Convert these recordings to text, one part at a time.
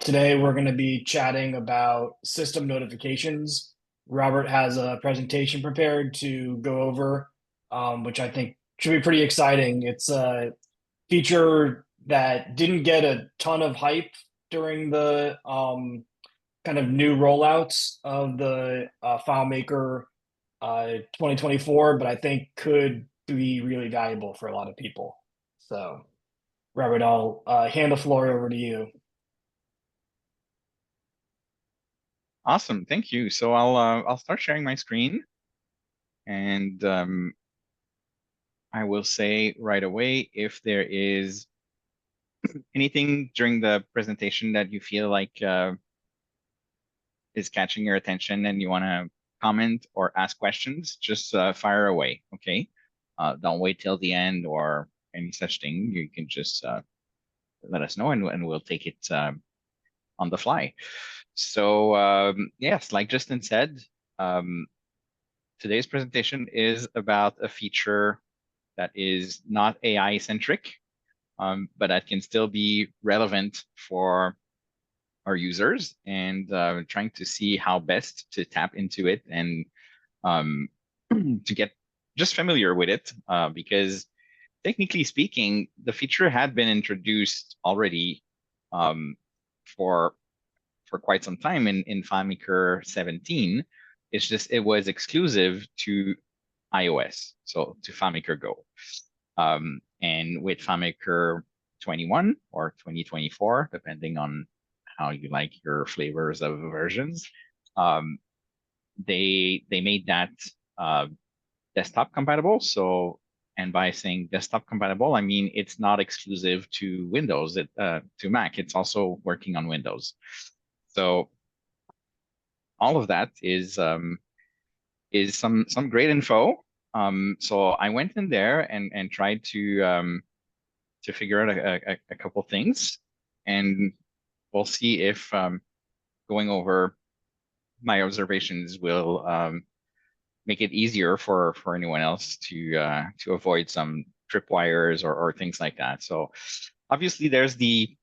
Today, we're going to be chatting about system notifications. Robert has a presentation prepared to go over, which I think should be pretty exciting. It's a feature that didn't get a ton of hype during the kind of new rollouts of the FileMaker 2024, but I think could be really valuable for a lot of people. So, Robert, I'll hand the floor over to you. Awesome, thank you. So I'll start sharing my screen, and I will say right away if there is anything during the presentation that you feel like is catching your attention and you want to comment or ask questions, just fire away, okay? Don't wait till the end or any such thing. You can just let us know, and we'll take it on the fly. So yes, like Justin said, um, today's presentation is about a feature that is not AI centric, but that can still be relevant for our users, and trying to see how best to tap into it and um, to get just familiar with it, because technically speaking, the feature had been introduced already um, for quite some time in FileMaker 17. It's just it was exclusive to iOS, so to FileMaker Go. And with FileMaker 21 or 2024, depending on how you like your flavors of versions, um, they made that uh, desktop compatible. So, and by saying desktop compatible, I mean it's not exclusive to Windows, to Mac. It's also working on Windows. So all of that is some great info. So I went in there and tried to figure out a couple things, and we'll see if going over my observations will make it easier for anyone else to avoid some tripwires or things like that. So obviously there's the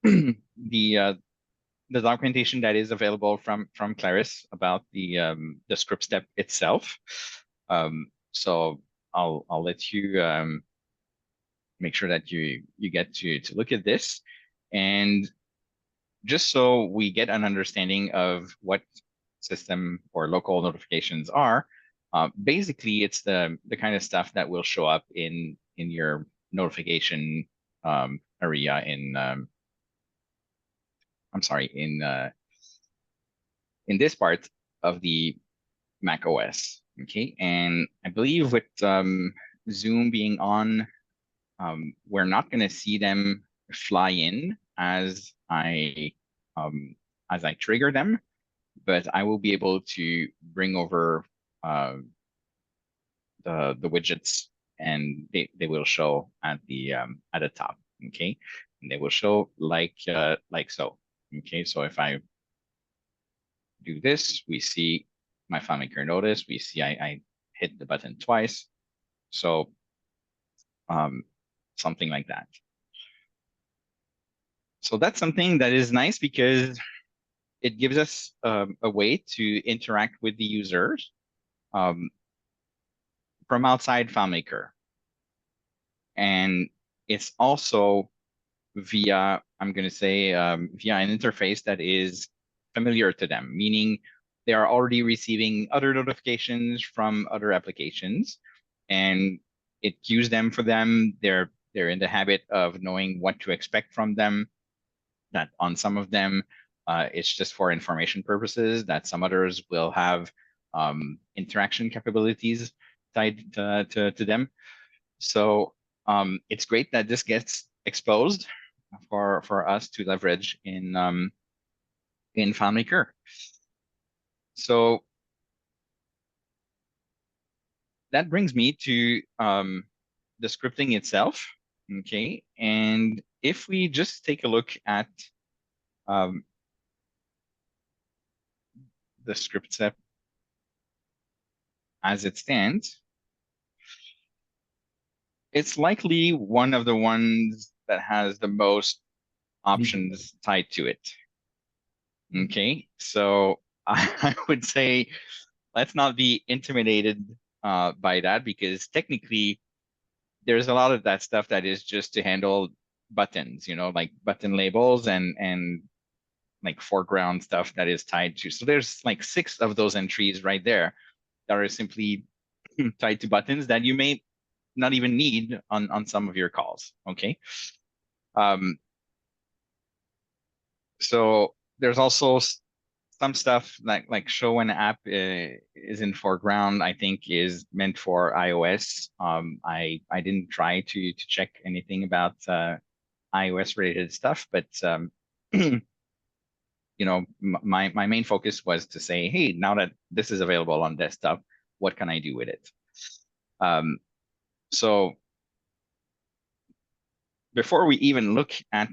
the the documentation that is available from Claris about the script step itself. So I'll let you make sure that you get to look at this, and just so we get an understanding of what system or local notifications are. Basically, it's the kind of stuff that will show up in your notification area in I'm sorry, in this part of the Mac OS. Okay, and I believe with Zoom being on, we're not going to see them fly in um, as I trigger them, but I will be able to bring over uh, the widgets, and they will show at the top. Okay, and they will show like so. Okay, so if I do this, we see my FileMaker notice. We see I hit the button twice. So um, something like that. So that's something that is nice because it gives us a way to interact with the users um, from outside FileMaker. And it's also via, I'm going to say, via an interface that is familiar to them, meaning they are already receiving other notifications from other applications, and it cues them for them. They're in the habit of knowing what to expect from them. That on some of them, it's just for information purposes. That some others will have interaction capabilities tied to them. So it's great that this gets exposed for us to leverage in FileMaker. So that brings me to the scripting itself. Okay, and if we just take a look at um, the script set as it stands, it's likely one of the ones that has the most options tied to it. Okay, so I would say let's not be intimidated by that because technically there's a lot of that stuff that is just to handle buttons, like button labels and like foreground stuff that is tied to. So there's like six of those entries right there that are simply tied to buttons that you may not even need on some of your calls. Okay. Um, so there's also some stuff like show when app is in foreground, I think is meant for iOS. I didn't try to check anything about iOS related stuff, but my main focus was to say, hey, now that this is available on desktop, what can I do with it? Um, so before we even look at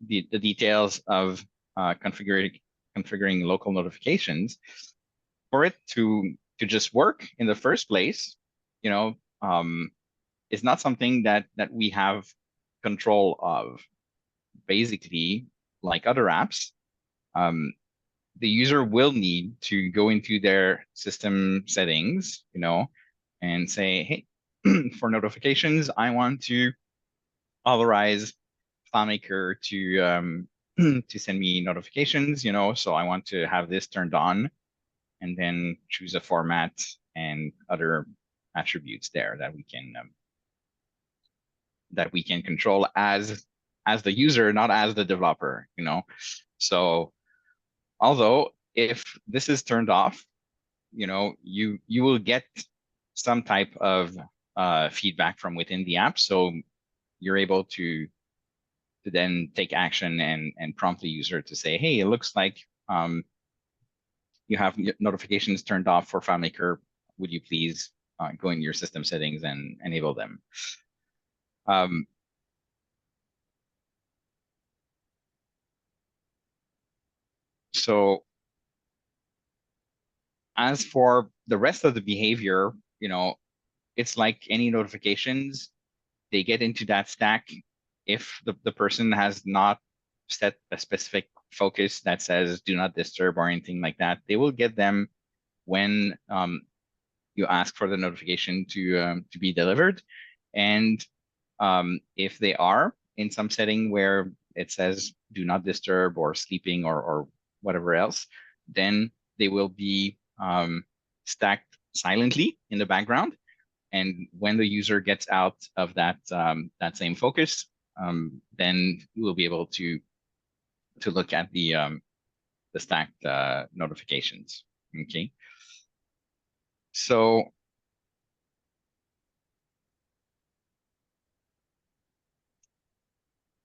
the details of configuring local notifications, for it to just work in the first place, you know, um, is not something that we have control of. Basically, like other apps, um, the user will need to go into their system settings, and say, hey, for notifications, I want to authorize FileMaker to send me notifications, so I want to have this turned on and then choose a format and other attributes there that we can control as the user, not as the developer. So although if this is turned off, you will get some type of feedback from within the app. So you're able to then take action and prompt the user to say, hey, it looks like you have notifications turned off for FileMaker. Would you please go in your system settings and enable them? Um, so as for the rest of the behavior, it's like any notifications, they get into that stack if the person has not set a specific focus that says do not disturb or anything like that. They will get them when you ask for the notification to be delivered. And if they are in some setting where it says do not disturb or sleeping or whatever else, then they will be stacked silently in the background. And when the user gets out of that same focus, then you will be able to look at the stacked notifications. Okay, so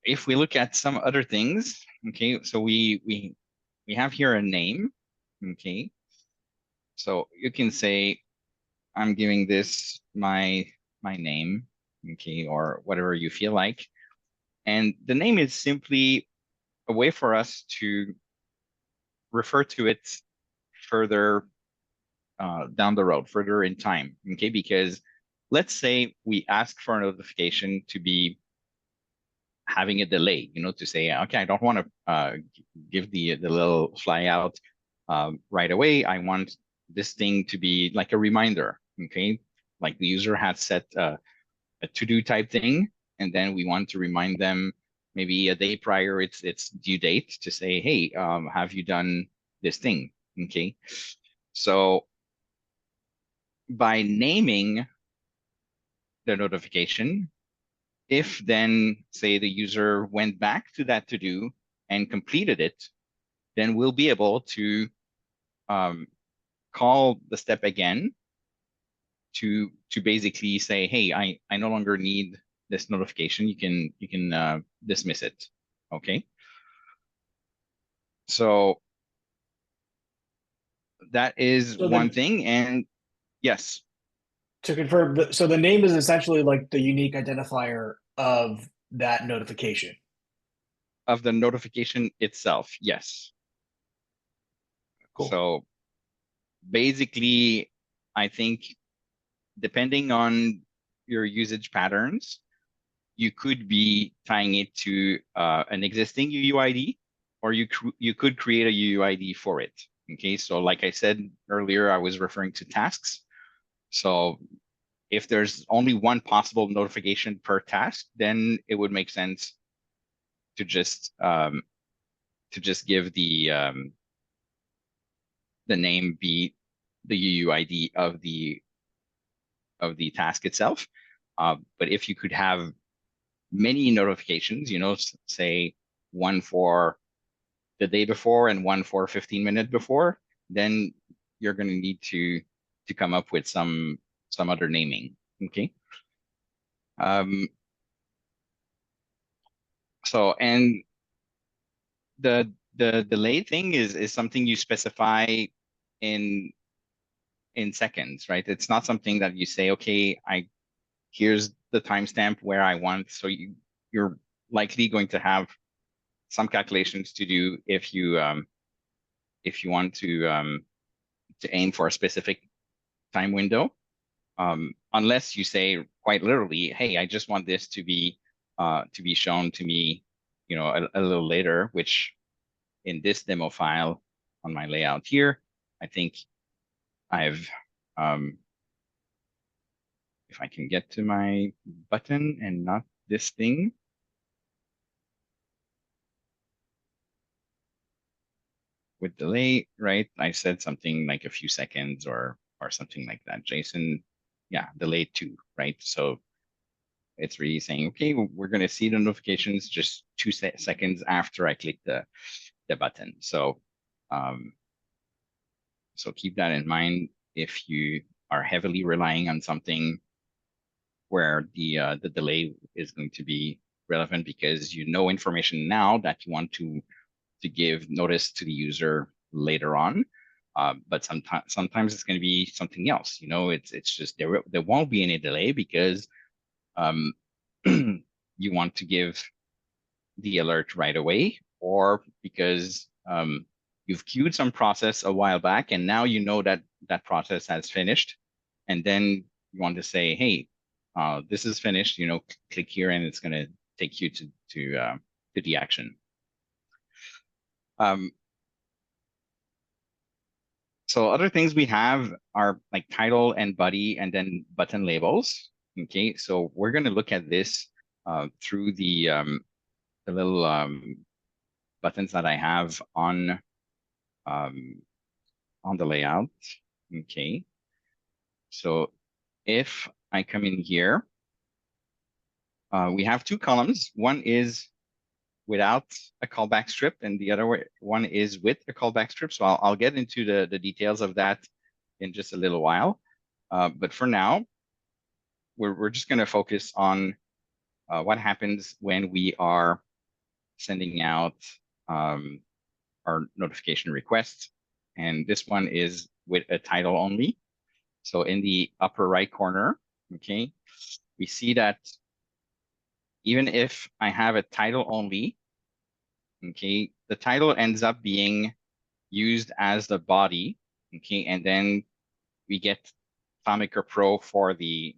if we look at some other things, okay, so we have here a name. Okay, so you can say I'm giving this my name, okay, or whatever you feel like. And the name is simply a way for us to refer to it further down the road, further in time, okay? Because let's say we ask for a notification to be having a delay, to say, okay, I don't want to give the little fly out right away. I want this thing to be like a reminder, okay? Like the user has set a to-do type thing, and then we want to remind them maybe a day prior its due date to say, hey, have you done this thing? Okay, so by naming the notification, if then say the user went back to that to do and completed it, then we'll be able to um, call the step again to basically say, hey, I no longer need this notification. You can dismiss it. Okay. So that is So one then thing. And yes, to confirm, so the name is essentially like the unique identifier of that notification. of the notification itself, yes. Cool. So basically, I think depending on your usage patterns, you could be tying it to an existing UUID, or you could create a UUID for it. Okay, so like I said earlier, I was referring to tasks. So if there's only one possible notification per task, then it would make sense to just give the name be the UUID of the task itself. But if you could have many notifications, say one for the day before and one for 15 minutes before, then you're going to need to come up with some other naming. Okay. Um, so and the delay thing is something you specify in seconds, right? It's not something that you say, okay, here's the timestamp where I want. So you're likely going to have some calculations to do if you want to aim for a specific time window. Unless you say quite literally, hey, I just want this to be shown to me, a little later, which in this demo file on my layout here, I think I've if I can get to my button and not this thing. With delay, right? I said something like a few seconds or something like that. JSON, yeah, delay 2, right? So it's really saying, okay, we're going to see the notifications just 2 seconds after I click the button. Um, so keep that in mind if you are heavily relying on something where the delay is going to be relevant because you know information now that you want to give notice to the user later on. But sometimes it's going to be something else. It's just there won't be any delay because um, you want to give the alert right away, or because you've queued some process a while back and now you know that that process has finished, and then you want to say, hey, this is finished. Click here and it's going to take you to the action. Um, So other things we have are like title and body and then button labels. Okay, so we're going to look at this through the little buttons that I have um, on the layout. Okay, so if I come in here, we have two columns. One is without a callback strip, and the other one is with a callback strip. So I'll get into the details of that in just a little while. But for now, we're just going to focus on what happens when we are sending out our notification requests. And this one is with a title only. So in the upper right corner, okay, we see that even if I have a title only, okay, the title ends up being used as the body, okay, and then we get FileMaker Pro for the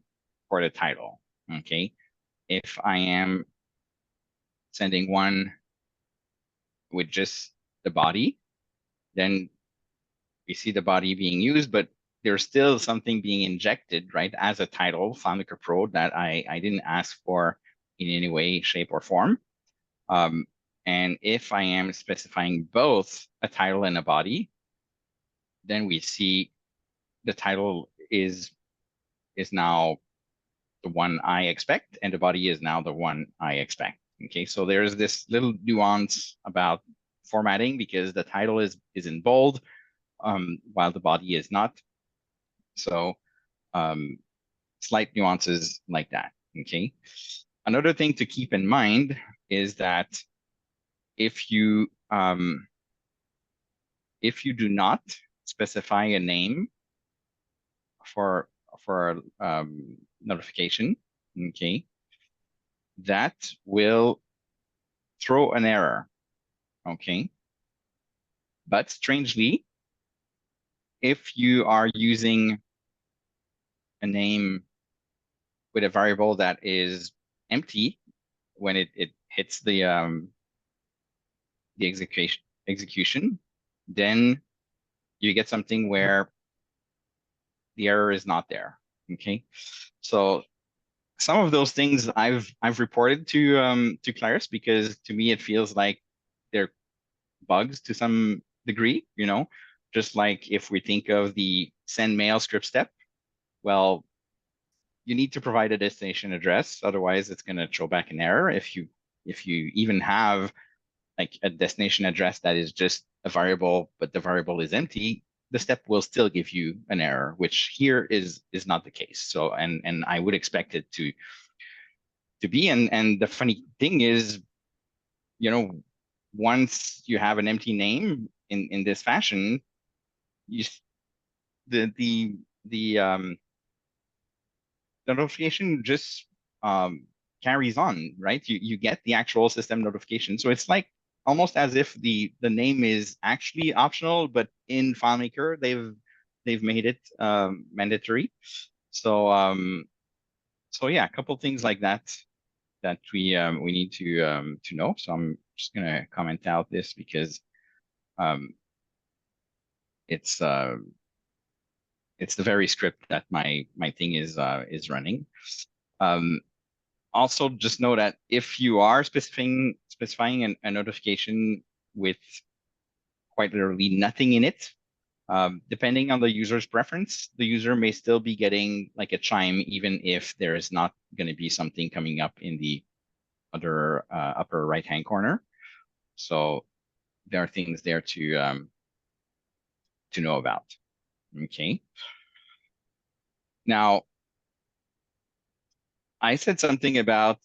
title, okay. If I am sending one with just the body, then we see the body being used, but there's still something being injected, right, as a title, FileMaker Pro, that I didn't ask for in any way, shape, or form. And if I am specifying both a title and a body, then we see the title is now the one I expect, and the body is now the one I expect. Okay, so there's this little nuance about formatting because the title is in bold, while the body is not. So slight nuances like that. Okay. Another thing to keep in mind is that if you do not specify a name for notification, okay, that will throw an error. Okay. But strangely, if you are using a name with a variable that is empty when it hits the execution, then you get something where the error is not there. Okay, so some of those things I've reported to Claris because to me it feels like they're bugs to some degree, you know, just like if we think of the send mail script step, well, you need to provide a destination address, otherwise it's going to throw back an error. If you even have like a destination address that is just a variable, but the variable is empty, the step will still give you an error, which here is not the case. So and I would expect it to be. And the funny thing is, you know, once you have an empty name in this fashion, you the the the notification just um, carries on, right? You get the actual system notification. So it's like almost as if the name is actually optional, but in FileMaker they've made it mandatory. So so yeah, a couple things like that we need to know. So I'm just gonna comment out this because um, it's uh, it's the very script that my thing is running. Um, Also, just know that if you are specifying a notification with quite literally nothing in it, depending on the user's preference, the user may still be getting like a chime, even if there is not going to be something coming up in the other upper right-hand corner. So there are things there to know about. Okay. Now, I said something about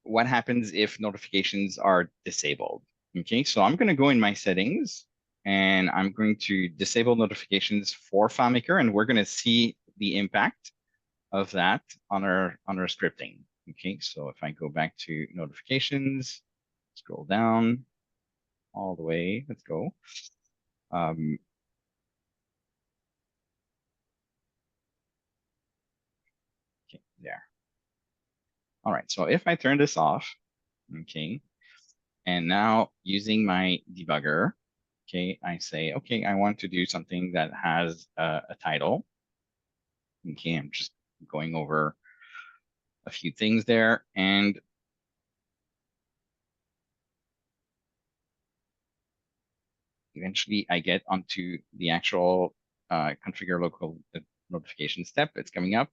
what happens if notifications are disabled. Okay, so I'm going to go in my settings and I'm going to disable notifications for FileMaker, and we're going to see the impact of that on our scripting. Okay, so if I go back to notifications, scroll down all the way, let's go. Um, okay, there. All right, so if I turn this off, okay, and now using my debugger, okay, I say, okay, I want to do something that has a title. Okay, I'm just going over a few things there. And eventually I get onto the actual configure local notification step. It's coming up.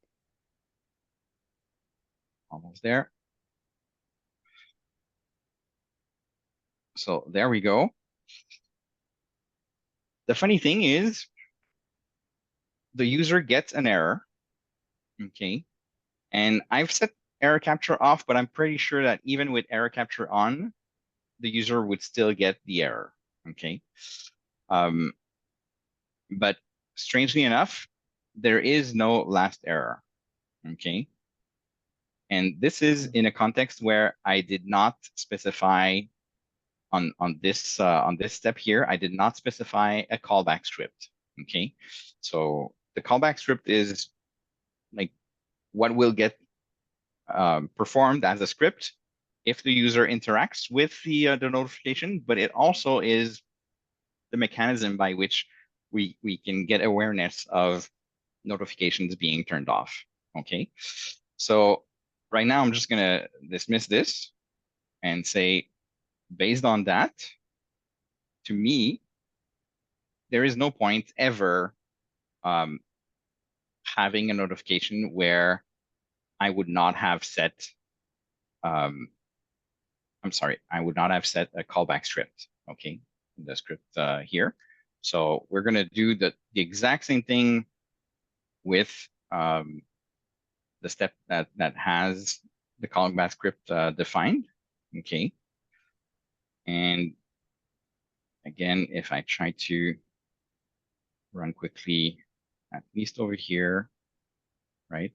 Almost there. So there we go. The funny thing is the user gets an error. Okay. And I've set error capture off, but I'm pretty sure that even with error capture on, the user would still get the error. Okay. Um, but strangely enough, there is no last error. Okay. And this is in a context where I did not specify on this step here, I did not specify a callback script. Okay. So the callback script is like what will get performed as a script if the user interacts with the notification, but it also is the mechanism by which we can get awareness of notifications being turned off. Okay. So right now I'm just gonna dismiss this and say, based on that, to me, there is no point ever um, having a notification where I would not have set, um, I'm sorry, I would not have set a callback script, okay, the script here. So we're going to do the exact same thing with the step that has the callback script defined, okay. And again, if I try to run quickly, at least over here, right?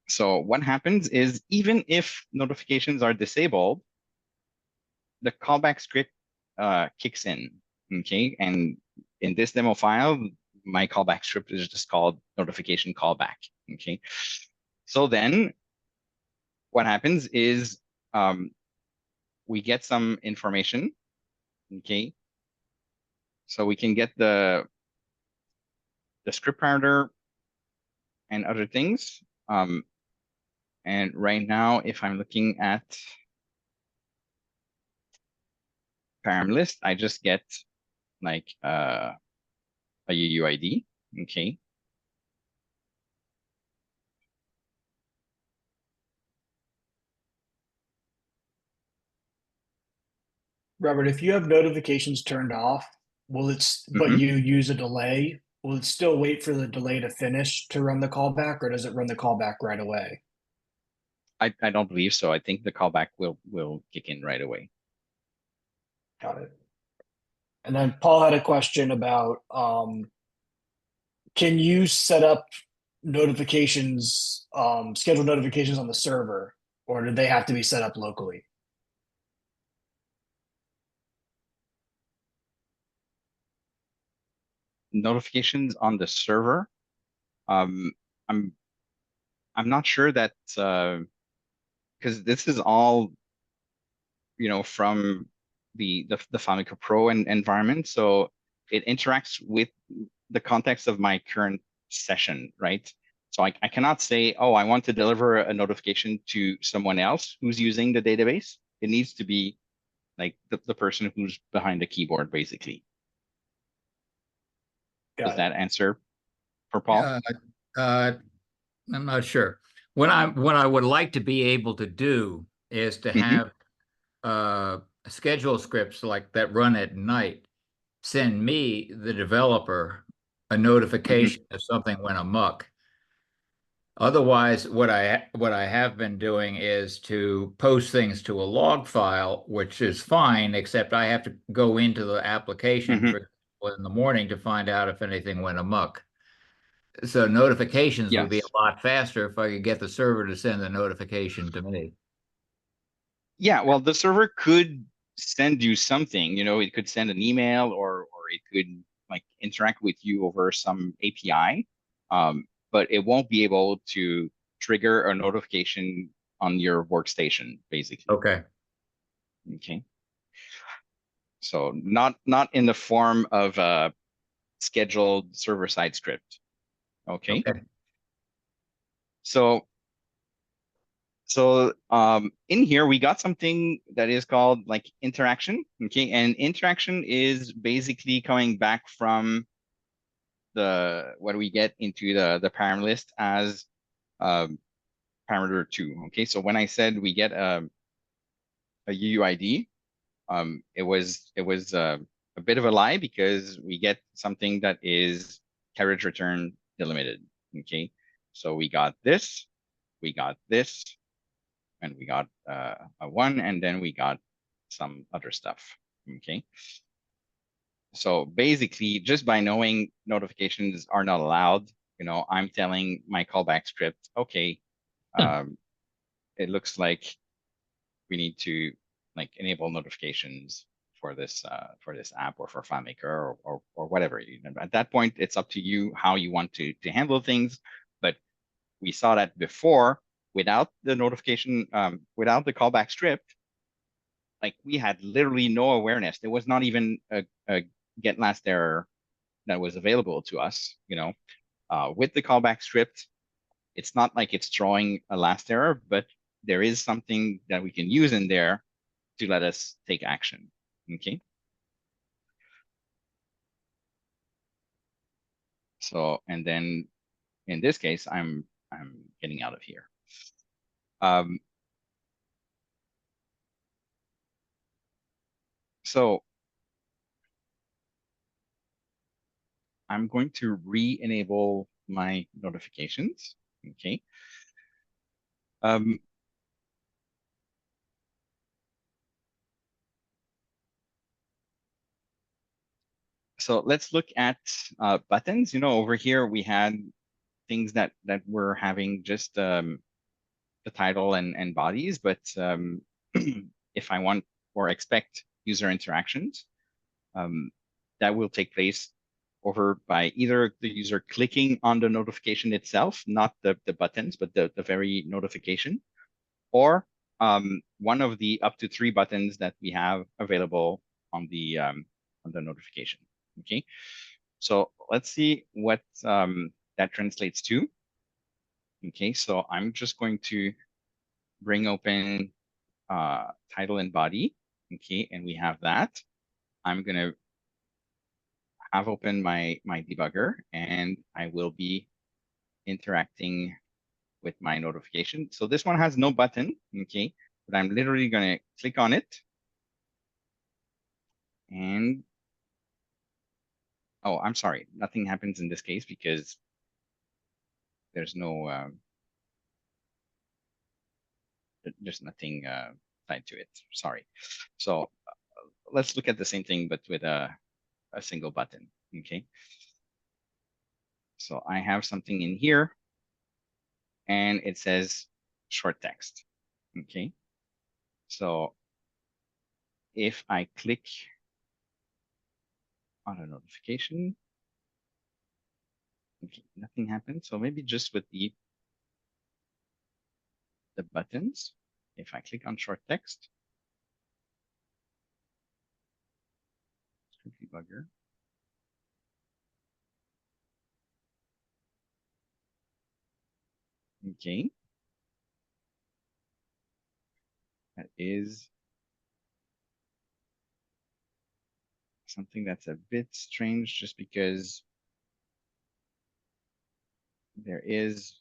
So what happens is even if notifications are disabled, the callback script kicks in, okay? And in this demo file, my callback script is just called notification callback, okay? So then what happens is we get some information, okay? So we can get the script parameter and other things. And right now, if I'm looking at param list, I just get like a UUID, okay? Robert, if you have notifications turned off, but Hmm. you use a delay, will it still wait for the delay to finish to run the callback, or does it run the callback right away? I don't believe so. I think the callback will kick in right away. Got it. And then Paul had a question about can you set up notifications, schedule notifications on the server, or do they have to be set up locally? Notifications on the server. Um, I'm I'm not sure that because this is all from the FileMaker Pro environment, so it interacts with the context of my current session, right? So I cannot say, oh, I want to deliver a notification to someone else who's using the database. It needs to be like the person who's behind the keyboard, basically. Does Got it. that answer for Paul? Uh, uh, I'm not sure. What I would like to be able to do is to Hmm. have schedule scripts like that run at night send me, the developer, a Hmm. notification if something went amok. Otherwise, what I have been doing is to post things to a log file, which is fine, except I have to go into the application, Hmm. for example, in the morning to find out if anything went amok. So notifications would be Yes. a lot faster if I could get the server to send the notification to me. Yeah, well, the server could send you something, it could send an email or it could like interact with you over some API. But it won't be able to trigger a notification on your workstation, basically. Okay. Okay. So not in the form of a scheduled server-side script. Okay. Okay. So in here we got something that is called like interaction. Okay, and interaction is basically coming back from the what we get into the param list as um, parameter two. Okay, so when I said we get a UUID, it was a bit of a lie because we get something that is carriage return delimited. Okay, so we got this, and we got a one, and then we got some other stuff. Okay. So basically, just by knowing notifications are not allowed, I'm telling my callback script, okay, um, it looks like we need to like enable notifications for this app or for FileMaker or whatever. At that point, it's up to you how you want to handle things. But we saw that before without the notification, without the callback script, like we had literally no awareness. There was not even a get last error that was available to us. With the callback script, it's not like it's throwing a last error, but there is something that we can use in there to let us take action. Okay. So, and then in this case, I'm getting out of here. Um, so I'm going to re-enable my notifications. Okay. Um, so let's look at buttons. Over here we had things that were having just the title and bodies, but if I want or expect user interactions, um, that will take place over by either the user clicking on the notification itself, not the buttons, but the very notification, or one of the up to 3 buttons that we have available on the notification. Okay, so let's see what that translates to. Okay, so I'm just going to bring open title and body. Okay, and we have that. I'm gonna have open my debugger, and I will be interacting with my notification. So this one has no button, okay, but I'm literally gonna click on it. And, oh, I'm sorry, nothing happens in this case because there's no, there's nothing tied to it, sorry. So let's look at the same thing, but with a single button, okay? So I have something in here and it says short text, okay? So if I click on a notification, okay, nothing happens. So maybe just with the buttons, if I click on short text, script debugger, okay, that is something that's a bit strange just because there is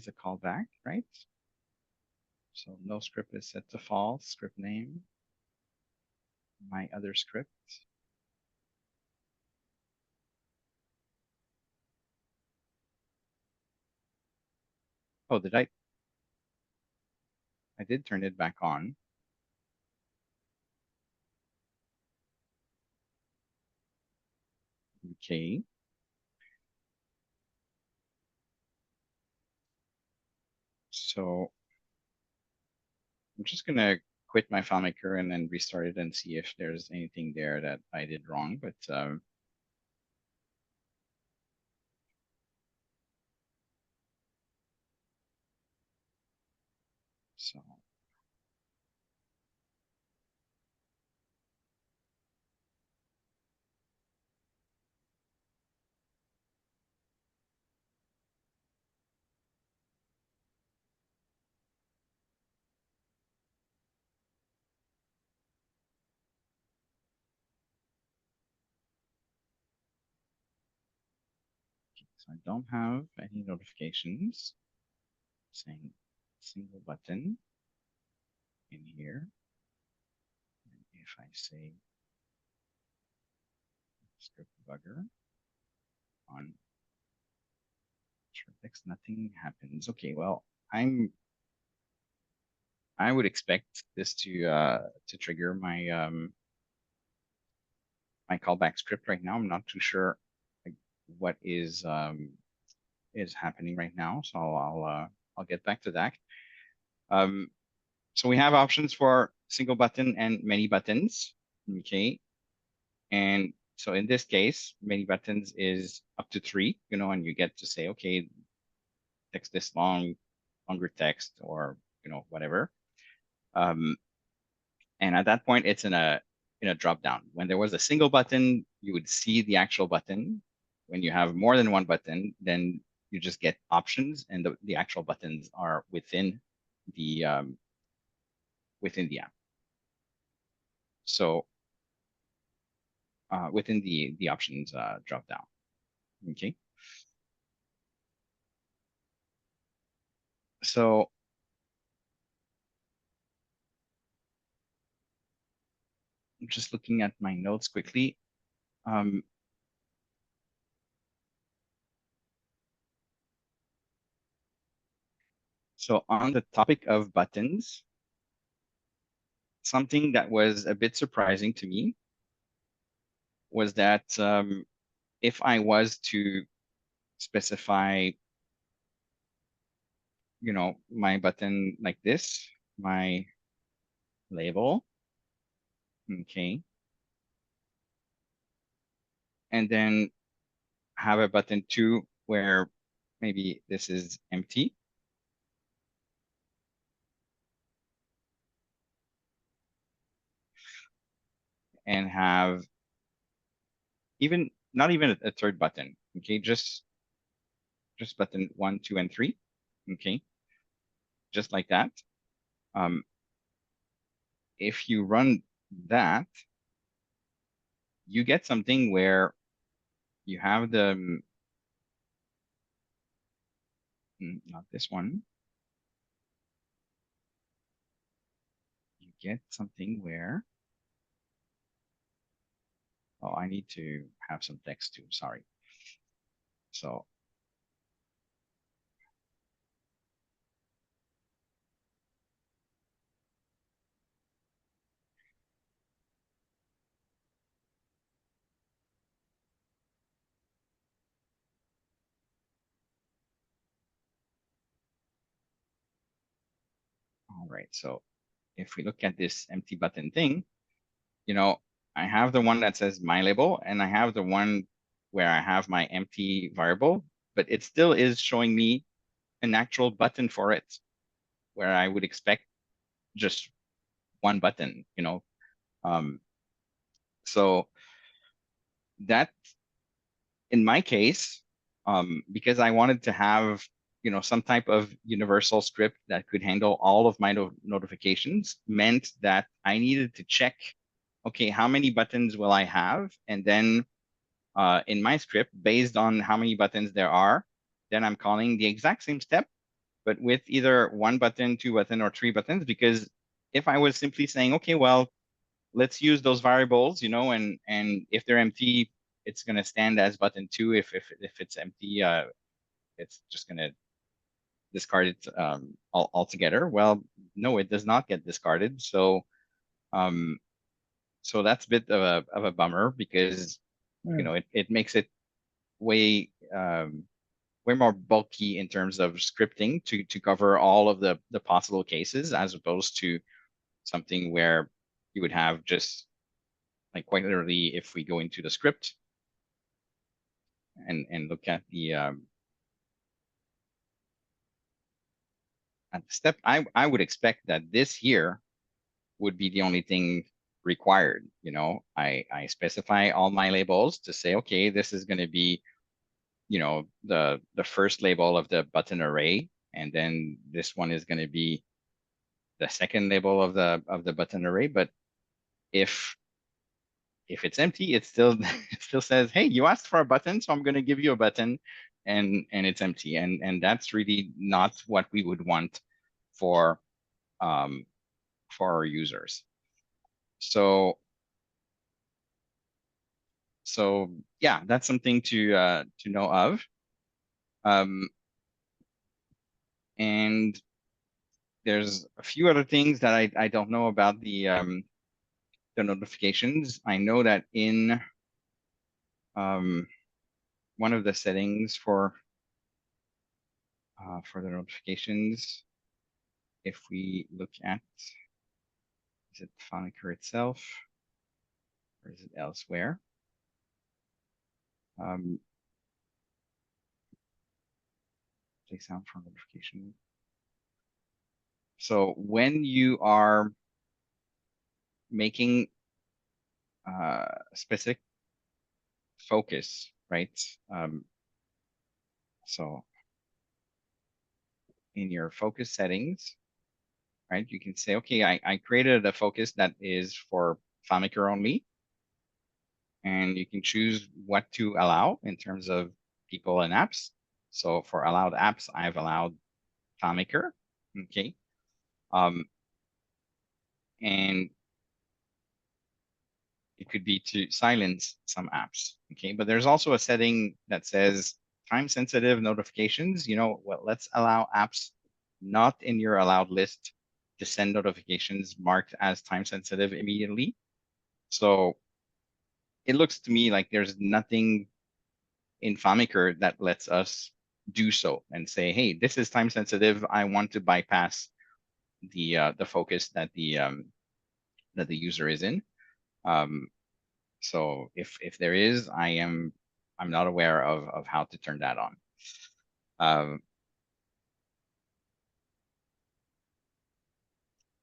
a callback, right? So no script is set to false, script name, my other script. Oh, I did turn it back on. Okay. So I'm just gonna quit my FileMaker and then restart it and see if there's anything there that I did wrong. But so I don't have any notifications saying single button in here. And if I say script debugger on short text, nothing happens. Okay, well, I would expect this to trigger my my callback script right now. I'm not too sure like, what is happening right now, so I'll get back to that. So we have options for single button and many buttons. Okay, and so in this case, many buttons is up to 3, you know, and you get to say, okay, text this long, longer text, or you know, whatever. And at that point, it's in a drop down. When there was a single button, you would see the actual button. When you have more than one button, then you just get options, and the actual buttons are within the app. So within the options drop down. Okay. So I'm just looking at my notes quickly. So on the topic of buttons, something that was a bit surprising to me was that if I was to specify, you know, my button like this, my label, Okay. And then have a button 2 where maybe this is empty. And have not even a third button. Okay, just button 1, 2, and 3. Okay, just like that. If you run that, you get something where you have the not this one. You get something where I need to have some text too. Sorry. So all right. So if we look at this empty button thing, I have the one that says my label, and I have the one where I have my empty variable, but it still is showing me an actual button for it, where I would expect just one button. So that, in my case, because I wanted to have, some type of universal script that could handle all of my notifications, meant that I needed to check, okay, how many buttons will I have? And then in my script, based on how many buttons there are, then I'm calling the exact same step, but with either one button, two button, or three buttons. Because if I was simply saying, okay, well, let's use those variables, and if they're empty, it's going to stand as button 2. If it's empty, it's just going to discard it altogether. Well, no, it does not get discarded. So that's a bit of a bummer, because it makes it way way more bulky in terms of scripting to cover all of the possible cases, as opposed to something where you would have just, like, quite literally, if we go into the script and look at the step, I would expect that this here would be the only thing required. I specify all my labels to say, okay, this is going to be, the first label of the button array, and then this one is going to be the second label of the button array. But if it's empty, it still it still says, hey, you asked for a button, so I'm going to give you a button, and it's empty. And that's really not what we would want for our users. So yeah, that's something to know of. And there's a few other things that I don't know about the notifications. I know that in one of the settings for the notifications, if we look at, is it FileMaker itself, or is it elsewhere? Play sound for notification. So when you are making specific focus, right? So in your focus settings, right, you can say, okay, I created a focus that is for FileMaker only, and you can choose what to allow in terms of people and apps. So for allowed apps, I've allowed FileMaker, okay, and it could be to silence some apps, okay. But there's also a setting that says time-sensitive notifications. Well, let's allow apps not in your allowed list to send notifications marked as time-sensitive immediately. So it looks to me like there's nothing in FileMaker that lets us do so and say, hey, this is time-sensitive. I want to bypass the focus that the user is in. So if there is, I'm not aware of how to turn that on.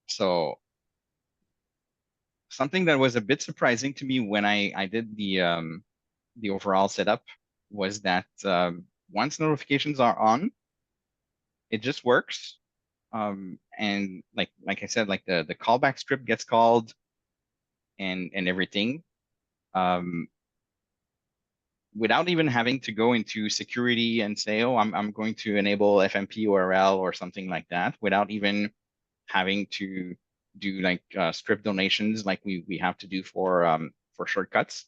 So something that was a bit surprising to me when I did the overall setup was that once notifications are on, it just works. And like I said, like the callback script gets called and everything. Without even having to go into security and say, oh, I'm going to enable FMP URL or something like that, without even having to do like script donations like we have to do for shortcuts.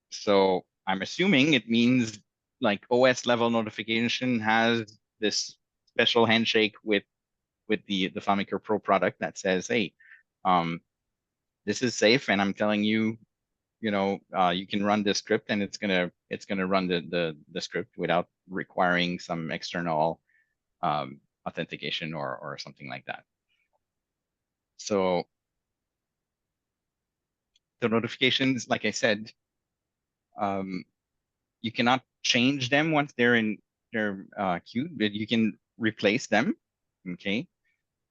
So I'm assuming it means like OS level notification has this special handshake with the FileMaker Pro product that says, hey, this is safe, and I'm telling you, you can run this script, and it's gonna run the script without requiring some external authentication or something like that. So the notifications, like I said, you cannot change them once they're queued, but you can replace them. Okay.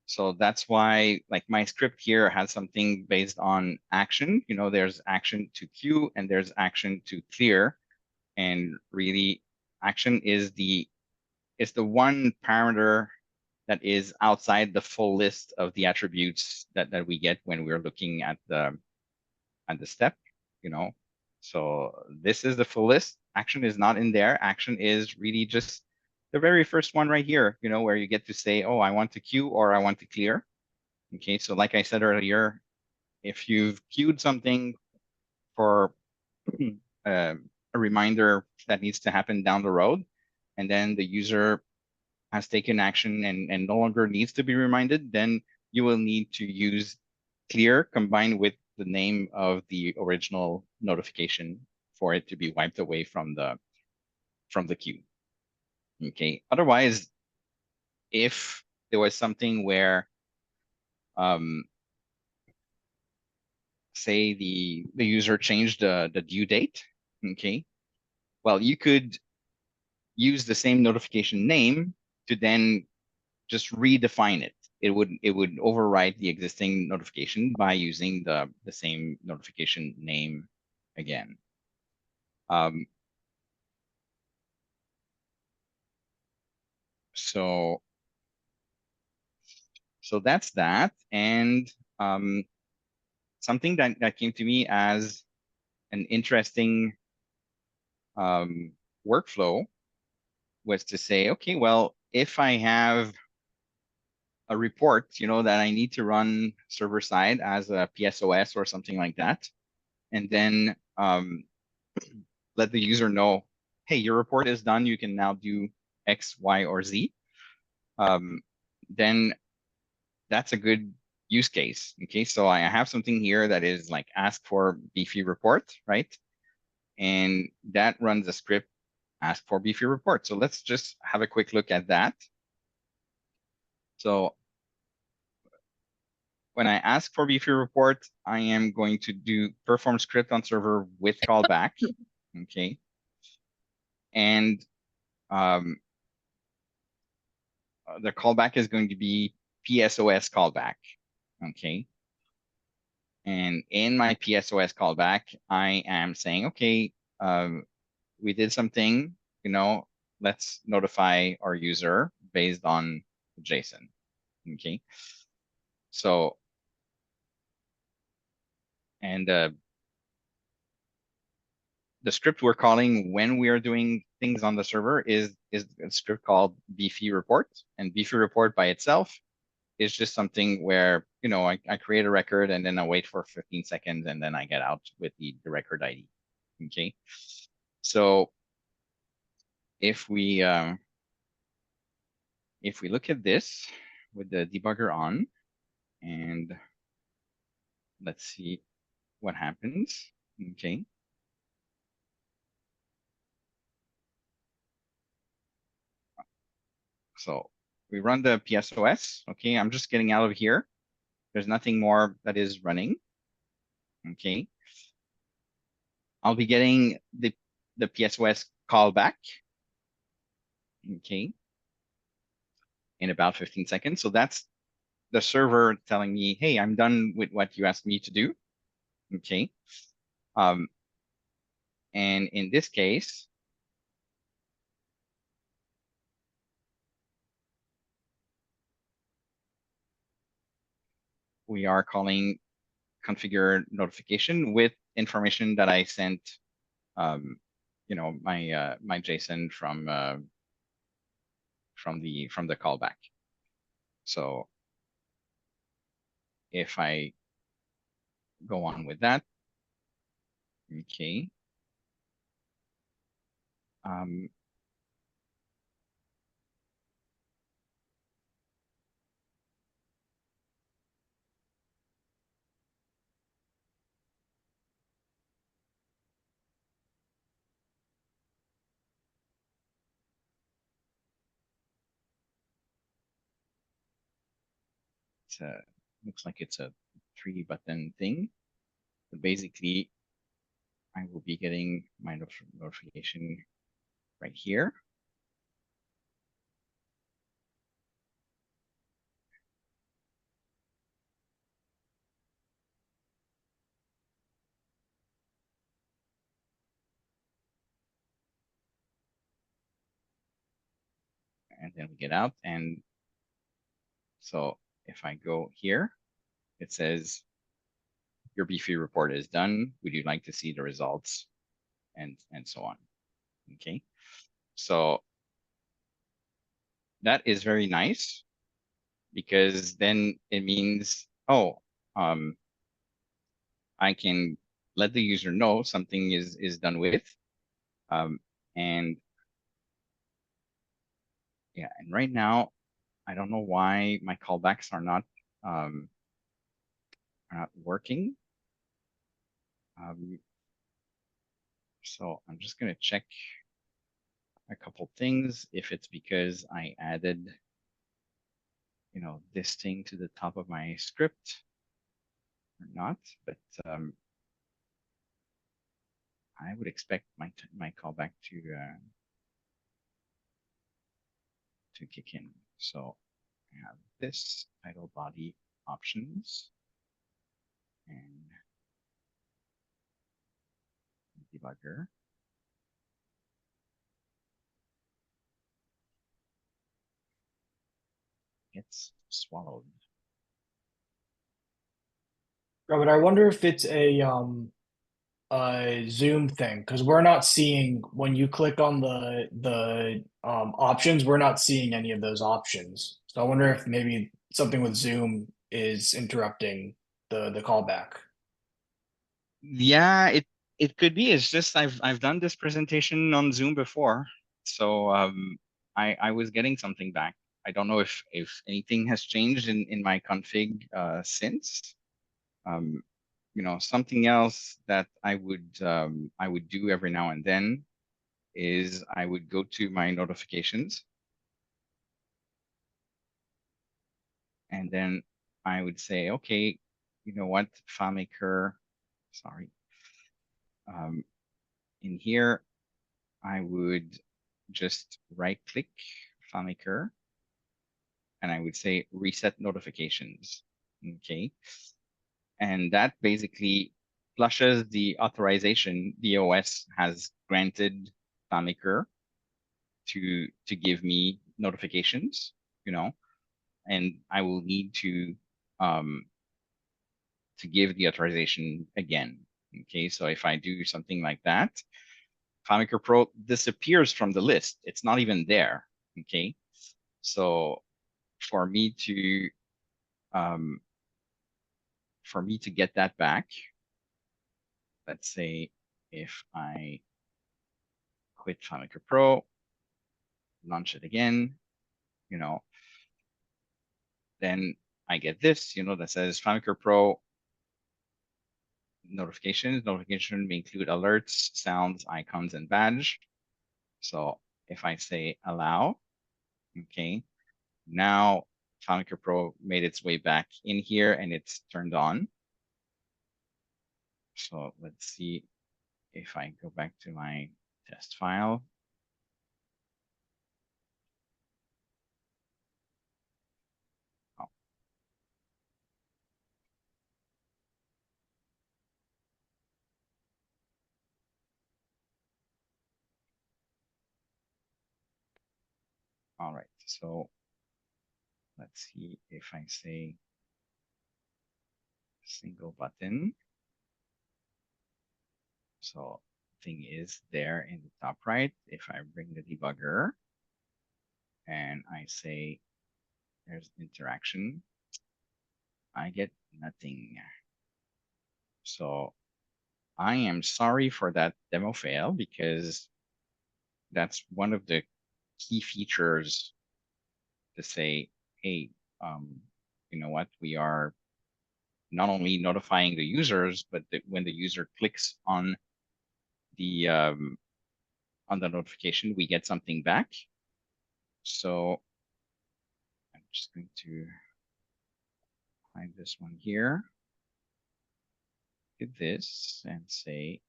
So that's why like my script here has something based on action. There's action to queue and there's action to clear. And really action is the one parameter that is outside the full list of the attributes that we get when we're looking at the step, you know. So this is the full list. Action is not in there. Action is really just the very first one right here, where you get to say, oh, I want to queue or I want to clear. Okay, so like I said earlier, if you've queued something for a reminder that needs to happen down the road, and then the user has taken action and no longer needs to be reminded, then you will need to use clear combined with the name of the original notification for it to be wiped away from the queue. Okay. Otherwise, if there was something where say the user changed the due date, okay, well, you could use the same notification name to then just redefine it. It would override the existing notification by using the same notification name again. Um, so that's that. And something that came to me as an interesting workflow was to say, okay, well, if I have a report, that I need to run server side as a PSOS or something like that, and then let the user know, hey, your report is done. You can now do X, Y, or Z. Then that's a good use case. Okay, so I have something here that is like ask for beefy report, right? And that runs a script ask for beefy report. So let's just have a quick look at that. So when I ask for beefy report, I am going to do perform script on server with callback. Okay. And the callback is going to be PSOS callback. Okay. And in my PSOS callback, I am saying, okay, we did something, let's notify our user based on JSON. Okay. So, and the script we're calling when we are doing things on the server is a script called beefy report. And beefy report by itself is just something where, I create a record and then I wait for 15 seconds and then I get out with the record ID. Okay. So if we look at this with the debugger on, and let's see what happens. Okay. So we run the PSOS. Okay. I'm just getting out of here. There's nothing more that is running. Okay. I'll be getting the PSOS callback, okay, in about 15 seconds. So that's the server telling me, hey, I'm done with what you asked me to do, okay. Um, and in this case, we are calling configure notification with information that I sent, my JSON from the callback. So if I go on with that, okay. Looks like it's a 3-button thing. But basically, I will be getting my notification right here. And then we get out. And so if I go here, it says your BFE report is done. Would you like to see the results? And so on. Okay. So that is very nice because then it means, oh, I can let the user know something is done with. And yeah, and right now, I don't know why my callbacks are not working. So I'm just going to check a couple things if it's because I added, this thing to the top of my script or not. But I would expect my callback to kick in. So I have this title body options and debugger. Gets swallowed. Robert, I wonder if it's a Zoom thing because we're not seeing when you click on the options, we're not seeing any of those options. So I wonder if maybe something with Zoom is interrupting the callback. Yeah, it could be. It's just I've done this presentation on Zoom before, so I was getting something back. I don't know if anything has changed in my config since. Something else that I would do every now and then is I would go to my notifications and then I would say, okay, you know what, FileMaker, sorry. In here, I would just right click FileMaker and I would say reset notifications. Okay. And that basically flushes the authorization the OS has granted FileMaker to give me notifications, and I will need to give the authorization again. Okay, so if I do something like that, FileMaker Pro disappears from the list. It's not even there. Okay, so for me to get that back, let's say if I quit FileMaker Pro, launch it again, then I get this, that says FileMaker Pro notifications. Notification may include alerts, sounds, icons, and badge. So if I say allow, okay, now FileMaker Pro made its way back in here and it's turned on. So let's see if I go back to my test file, oh, all right, so let's see if I say single button. So thing is there in the top right. If I bring the debugger and I say there's interaction, I get nothing. So I am sorry for that demo fail, because that's one of the key features to say, hey, you know what, we are not only notifying the users, but when the user clicks on the notification, we get something back. So I'm just going to find this one here, hit this and say,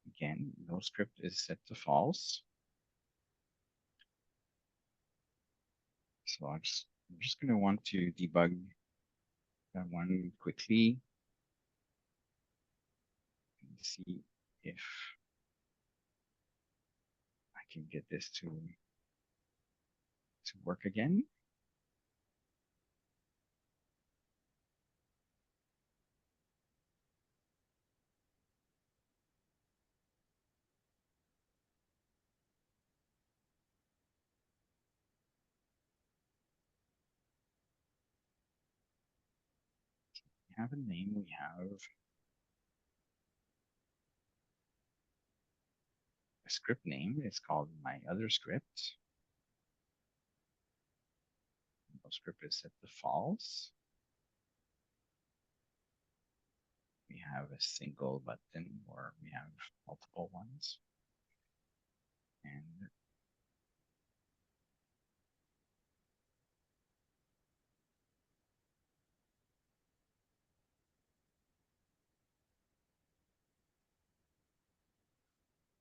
again, no script is set to false. So I'm just going to want to debug that one quickly and see if I can get this to work again. We have a name, we have a script name. It's called my other script. No script is set to false. We have a single button, or we have multiple ones. And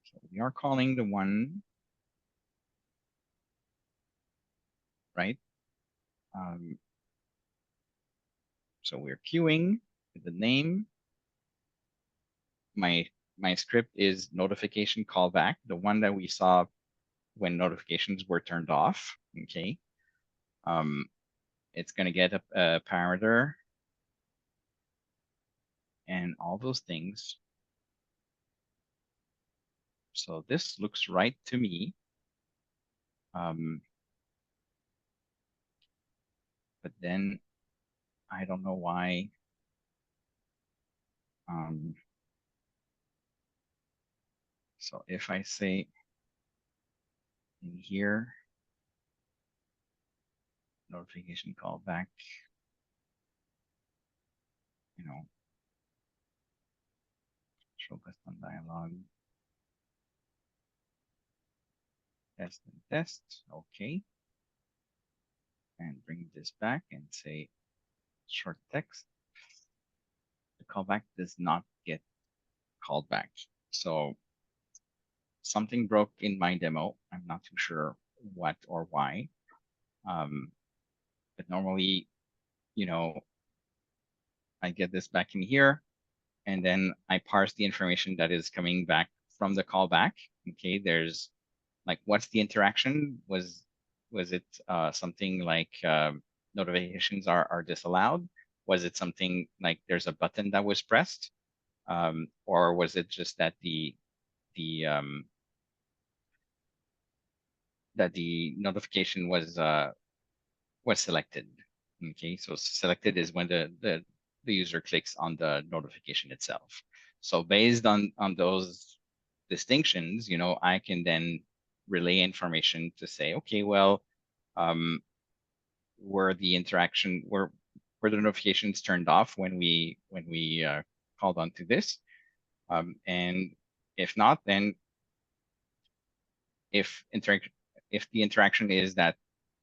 so we are calling the one, right? So we're queuing with the name. My script is notification callback, the one that we saw when notifications were turned off. Okay. It's going to get a parameter and all those things. So this looks right to me. But then I don't know why. So if I say in here, notification callback, you know, show custom dialog, test and test, okay. And bring this back and say short text. The callback does not get called back. So something broke in my demo. I'm not too sure what or why. But normally, you know, I get this back in here, and then I parse the information that is coming back from the callback. Okay, there's like, what's the interaction? Was it something like notifications are disallowed? Was it something like there's a button that was pressed? Or was it just that the notification was selected? Okay, so selected is when the user clicks on the notification itself. So based on those distinctions, you know, I can then relay information to say, okay, well, were the notifications turned off when we called onto this? And if not, then if the interaction is that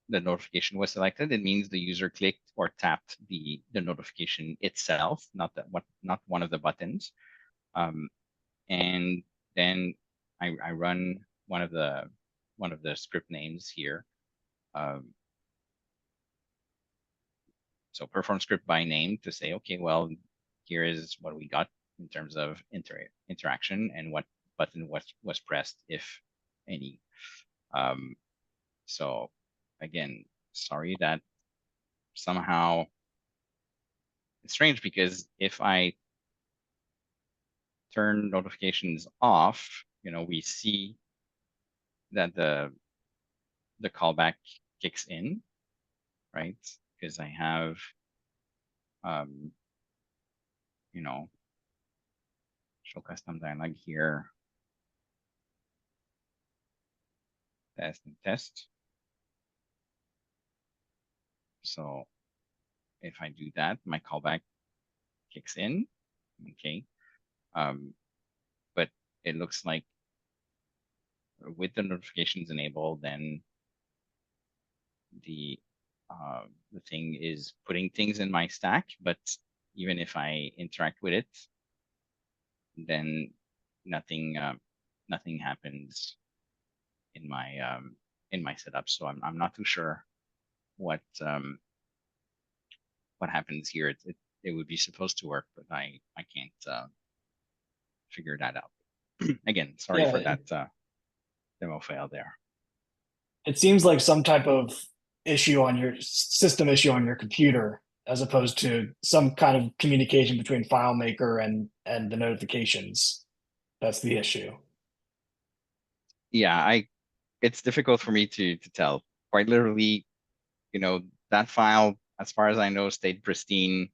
the notification was selected, it means the user clicked or tapped the notification itself, not one of the buttons. And then I run one of the script names here. So perform script by name to say, okay, well, here is what we got in terms of interaction and what button was pressed, if any. So again, sorry that somehow it's strange, because if I turn notifications off, we see that the callback kicks in, right? Because I have, show custom dialog here, test and test. So if I do that, my callback kicks in, okay. But it looks like with the notifications enabled, then the thing is putting things in my stack, but even if I interact with it, then nothing happens in my setup. So I'm not too sure what happens here. It would be supposed to work, but I can't figure that out. Again, sorry for Yeah, that demo fail there. it seems like some type of issue on your system issue on your computer, as opposed to some kind of communication between FileMaker and the notifications. That's the issue. Yeah, it's difficult for me to tell. Quite literally, that file, as far as I know, stayed pristine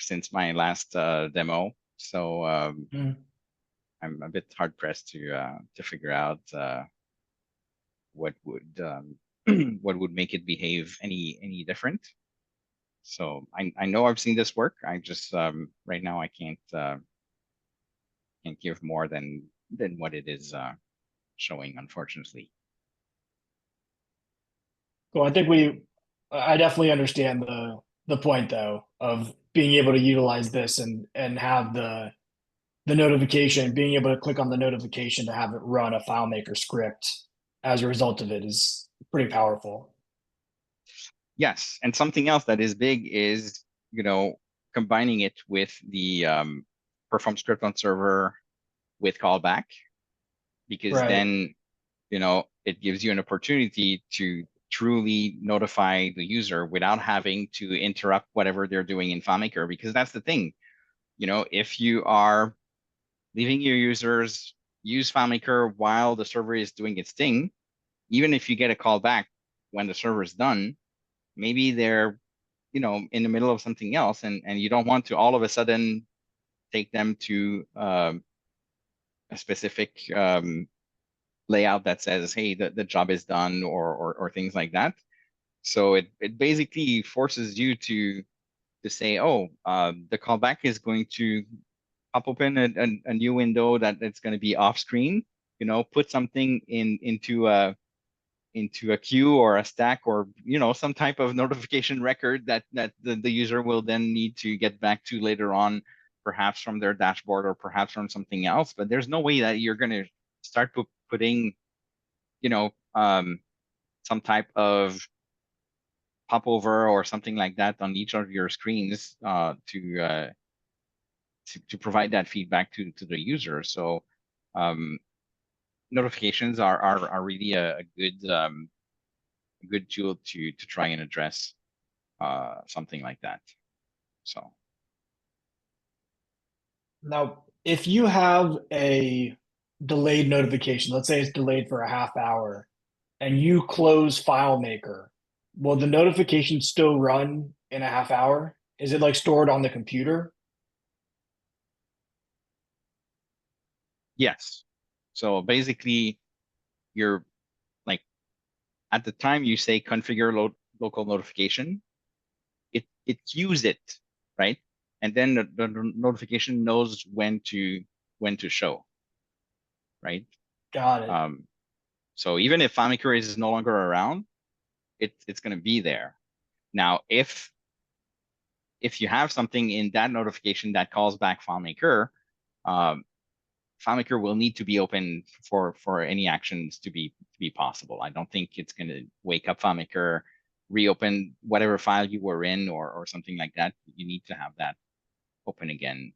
since my last demo. So I'm a bit hard pressed to figure out what would what would make it behave any different. So I know I've seen this work. I just right now I can't give more than what it is showing, unfortunately. Well, I definitely understand the point though of being able to utilize this and have the notification, being able to click on the notification to have it run a FileMaker script as a result of it is pretty powerful. Yes, and something else that is big is, combining it with the perform script on server with callback, because Right. then, it gives you an opportunity to truly notify the user without having to interrupt whatever they're doing in FileMaker. Because that's the thing, if you are leaving your users use FileMaker while the server is doing its thing, even if you get a call back when the server is done, maybe they're, in the middle of something else, and you don't want to all of a sudden take them to a specific layout that says, hey, the job is done, or things like that. So it basically forces you to say, oh, the callback is going to pop open a new window that it's going to be off screen, put something into a queue or a stack, or some type of notification record that the user will then need to get back to later on, perhaps from their dashboard or perhaps from something else. But there's no way that you're going to start putting some type of popover or something like that on each of your screens to provide that feedback to the user. So notifications are really a good tool to try and address something like that. So Now, if you have a delayed notification, let's say it's delayed for a half hour, and you close FileMaker, will the notification still run in a half hour? Is it like stored on the computer? yes, so basically you're like, at the time you say configure local notification, it queues it, right? And then the notification knows when to show, right? Got it. So even if FileMaker is no longer around, it's going to be there. Now, if you have something in that notification that calls back FileMaker, FileMaker will need to be open for any actions to be possible. I don't think it's going to wake up FileMaker, reopen whatever file you were in, or something like that. You need to have that open again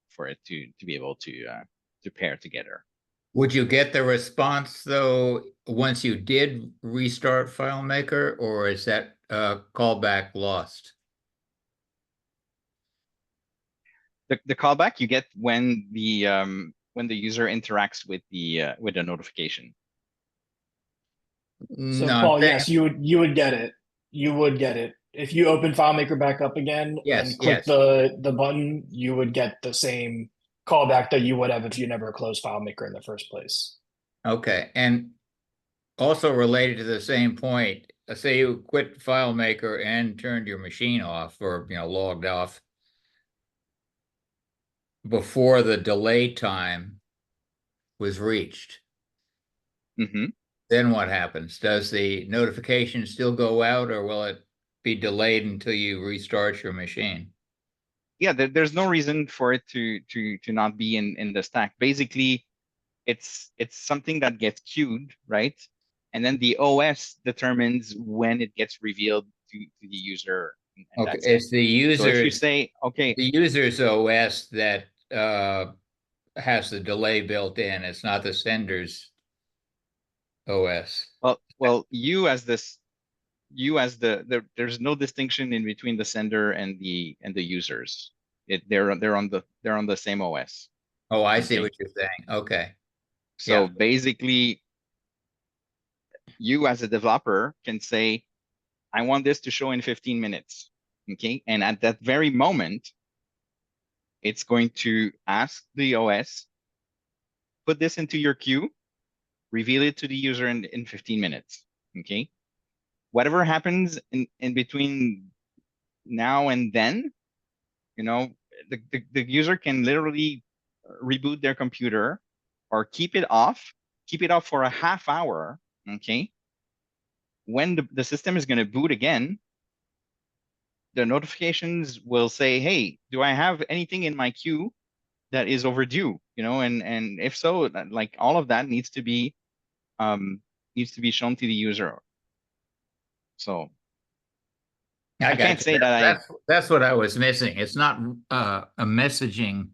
for it to be able to pair together. Would you get the response though once you did restart FileMaker, or is that callback lost? The callback you get when the user interacts with the notification. So No, I'm Paul, saying yes, you would get it. You would get it. If you open FileMaker back up again yes, and click yes. the button, you would get the same callback that you would have if you never closed FileMaker in the first place. Okay. And also related to the same point, say you quit FileMaker and turned your machine off, or logged off before the delay time was reached. Mm-hmm. Then what happens? Does the notification still go out, or will it be delayed until you restart your machine? Yeah, there's no reason for it to not be in the stack. Basically, it's something that gets queued, right? And then the OS determines when it gets revealed to the user, and Okay, that's it. it's the So if you user's say, okay, the user's OS that has the delay built in. It's not the sender's OS. you as there's no distinction in between the sender and the users. They're on the same OS. Oh, I see Okay. what you're saying. Okay. So Yeah. basically, you as a developer can say, I want this to show in 15 minutes. Okay. And at that very moment, it's going to ask the OS, put this into your queue, reveal it to the user in 15 minutes. Okay. Whatever happens in between now and then, the user can literally reboot their computer or keep it off for a half hour. Okay. When the system is going to boot again, the notifications will say, hey, do I have anything in my queue that is overdue? And if so, like all of that needs to be shown to the user. So I I got can't you. say that That's what I was missing. It's not a messaging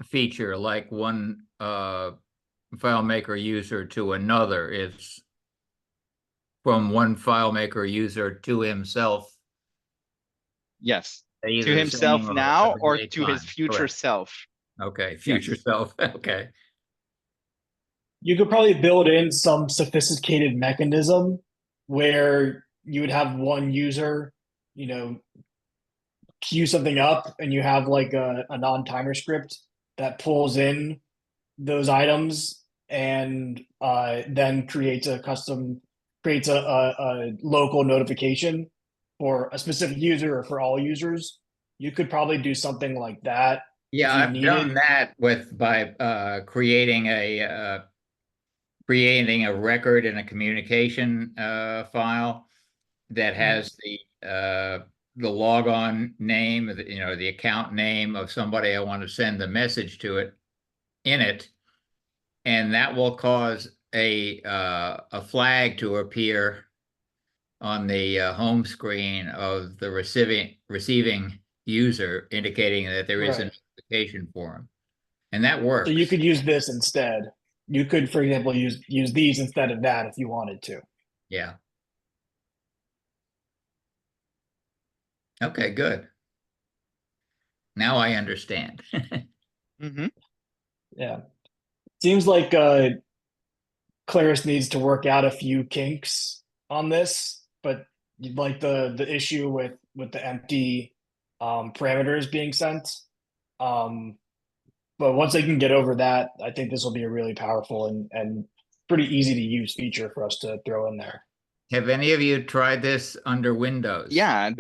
feature like one FileMaker user to another. It's from one FileMaker user to himself yes, at to either the same himself or now a or delayed to his time. future Correct. self. Okay. Future Yes. self. Okay. You could probably build in some sophisticated mechanism where you would have one user, queue something up and you have like a non-timer script that pulls in those items and then creates a local notification for a specific user or for all users. You could probably do something like that Yeah, if you I've done needed. that by creating a record in a communication file that has the logon name, the account name of somebody I want to send the message to it in it, and that will cause a flag to appear on the home screen of the receiving user, indicating that there is a Right. notification for him, and that So you works. could use this instead. You could, for example, use these instead of that if you wanted to. Yeah. Okay, good. Now I understand. Mm-hmm. Yeah. Seems like Claris needs to work out a few kinks on this, but like the issue with the empty parameters being sent. Um, but once they can get over that, I think this will be a really powerful and pretty easy to use feature for us to throw in there. Have any of you tried this under Windows? Yeah,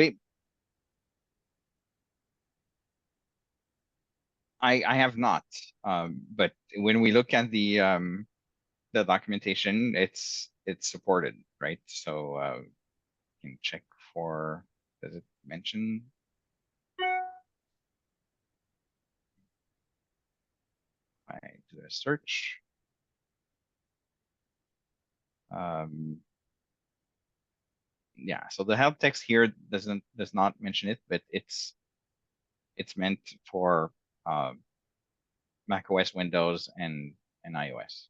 I have not. But when we look at the documentation, it's supported, right? So you can check for, does it mention? I do a search. Yeah, so the help text here does not mention it, but it's meant for Mac OS, Windows, and iOS.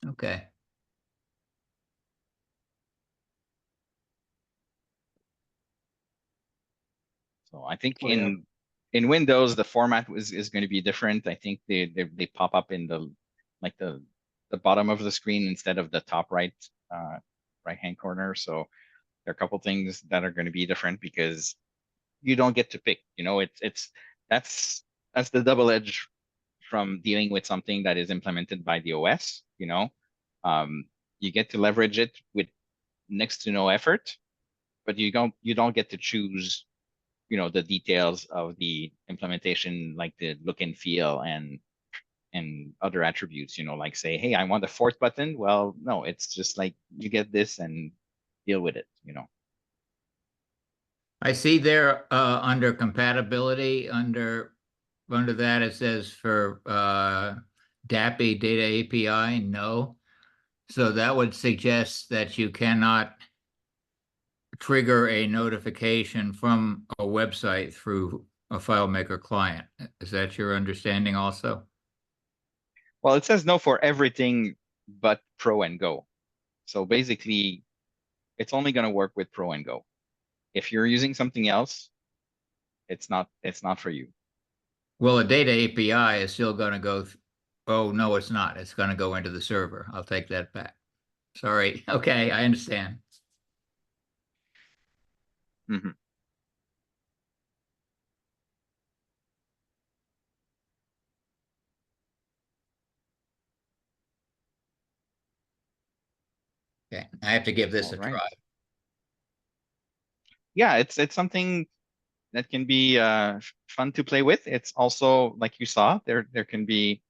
Okay. So I think Oh, yeah. in Windows the format is going to be different. I think they pop up in the like the bottom of the screen instead of the top right hand corner. So there are a couple things that are going to be different because you don't get to pick. You know, it's that's that's the double edge from dealing with something that is implemented by the OS. You know, um, you get to leverage it with next to no effort, but you don't get to choose, you know, the details of the implementation, like the look and feel and other attributes, you know, like say, hey, I want a fourth button. Well, no, it's just like you get this and deal with it, you know. I see there under compatibility, under that it says for DAPI data API, no. So that would suggest that you cannot trigger a notification from a website through a FileMaker client. Is that your understanding also? Well, it says no for everything but Pro and Go. So basically, it's only going to work with Pro and Go. If you're using something else, it's not for you. Well, a data API is still going to go. Oh, no, it's not. It's going to go into the server. I'll take that back. Sorry. Okay, I understand. Mhm. Okay, I have to give this All a right. try. Yeah, it's something that can be fun to play with. It's also, like you saw, there can be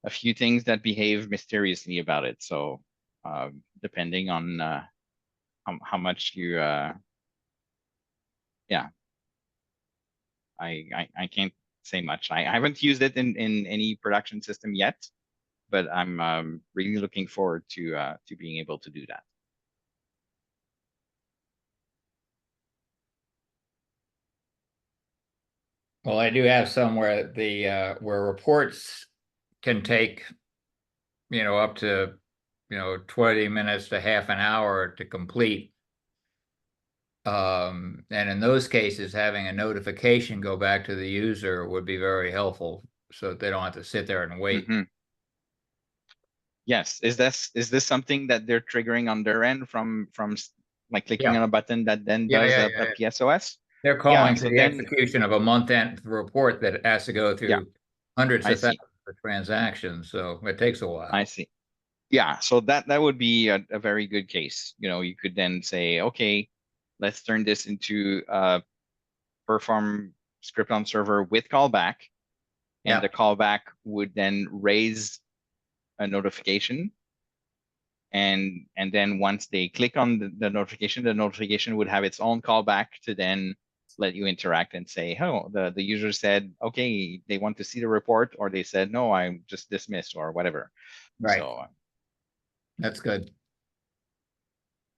a few things that behave mysteriously about it. So depending on how much you, yeah, I can't say much. I haven't used it in any production system yet, but I'm really looking forward to being able to do that. Well, I do have somewhere the where reports can take, up to, 20 minutes to half an hour to complete. And in those cases, having a notification go back to the user would be very helpful so that they don't have to sit there and wait. Hmm. Yes, is this something that they're triggering on their end from like clicking Yeah, on a button that then yeah, does yeah, a yeah. PSOS? They're Yeah, calling for so the then execution of a month-end report that has to go yeah, through hundreds I of see. thousands of transactions, so it takes a I while. see. Yeah, so that would be a very good case. You know, you could then say, okay, let's turn this into a perform script on server with callback, and the Yeah, callback would then raise a notification, and then once they click on the notification would have its own callback to then let you interact and say, oh, the user said, okay, they want to see the report, or they said, no, I'm just dismissed, or whatever. right. So That's good.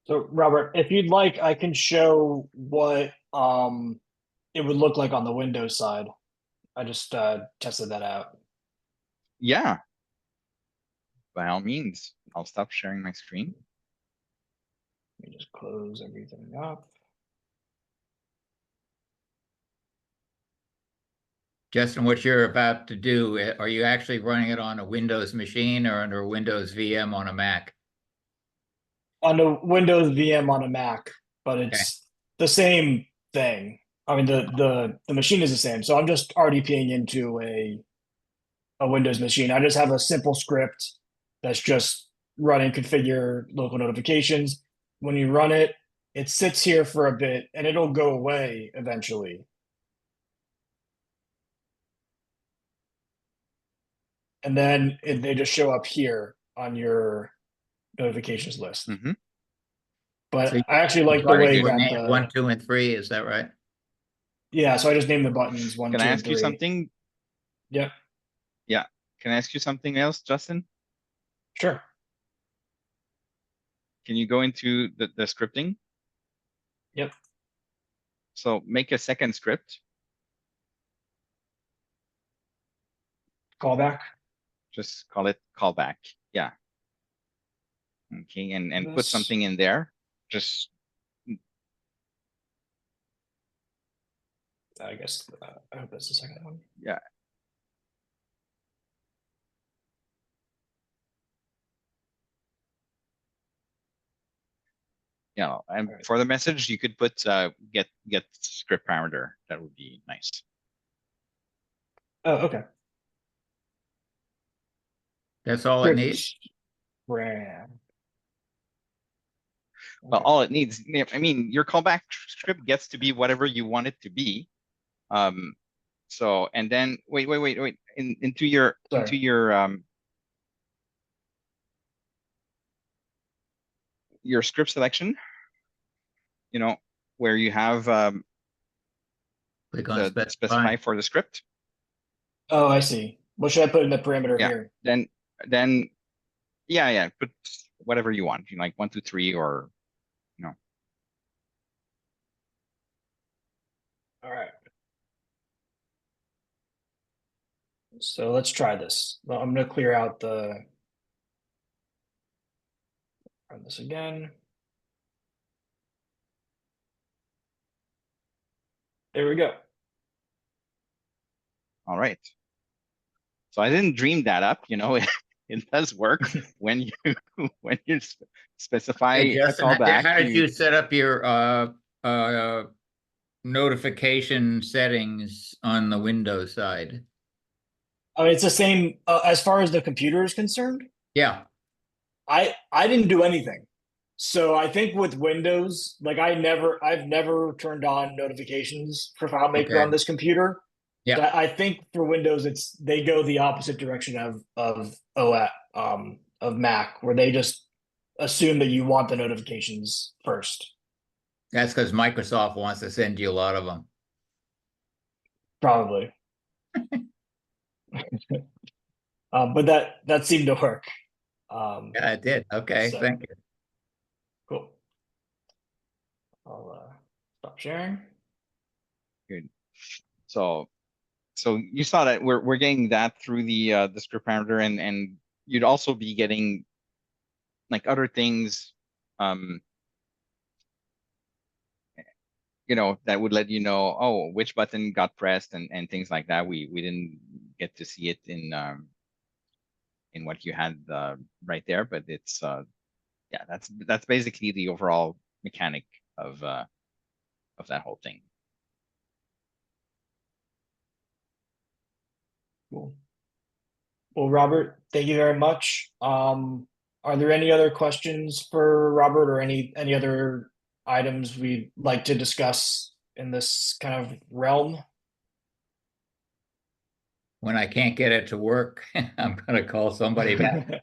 So Robert, if you'd like, I can show what it would look like on the Windows side. I just tested that out. yeah, by all means, I'll stop sharing my screen. Let me just close everything up. Justin, what you're about to do, are you actually running it on a Windows machine or under a Windows VM on a Mac? On the Windows VM on a Mac, but Okay. it's the same thing. I mean, the machine is the same. So I'm just RDPing into a Windows machine. I just have a simple script that's just running configure local notifications. When you run it, it sits here for a bit and it'll go away eventually. And then they just show up here on your notifications list. Mhm. But So you I actually like the started way your that name 1, 2, and 3, is that right? yeah, so I just named the buttons one, Can I two, and ask you three. something? Yep, Yeah. Can I ask you something else, Justin? sure. Can you go into the scripting? Yep, So make a second script. callback. Just call it callback. Yeah. Okay. And put This, something in there. Just I guess, I hope that's the second one. yeah. You know, and All right. for the message, you could put get script parameter. That would be nice. Oh, okay. That's all it needs? Script ram. Well, Okay. all it needs, I mean, your callback script gets to be whatever you want it to be. So and then wait. Into Sorry. your script selection, you know, where you have Click on the specify. specify for the script. Oh, I see. What should I put in the parameter Yeah. here? Then yeah, put whatever you want, you know, like 1, 2, 3, or you know. All right. So let's try this. Well, I'm going to clear out run this again. There we go. All right. So I didn't dream that up, you know. It does work when you when you specify Hey, a Justin, callback. how did you set up your notification settings on the Windows side? I mean, it's the same as far as the computer is concerned. Yeah, I didn't do anything. So I think with Windows, like I've never turned on notifications for FileMaker okay. on this computer. Yeah, I think for Windows, they go the opposite direction of OS of Mac, where they just assume that you want the notifications first. that's because Microsoft wants to send you a lot of them. Probably. But that seemed to work. Yeah, it did. Okay, So thank you. cool. I'll stop sharing. Good. So you saw that we're getting that through the script parameter, and you'd also be getting like other things, um, you know, that would let you know, oh, which button got pressed, and things like that. We didn't get to see it in what you had right there, but it's yeah, that's basically the overall mechanic of that whole thing. Cool. Well, Robert, thank you very much. Are there any other questions for Robert or any other items we'd like to discuss in this kind of realm? When I can't get it to work, I'm going to call somebody back.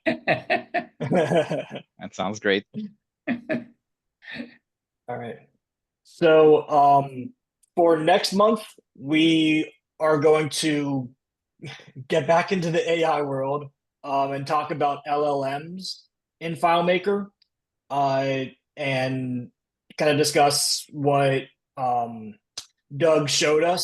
That sounds great. All right. So, for next month, we are going to get back into the AI world, and talk about LLMs in FileMaker, uh, and kind of discuss what Doug showed us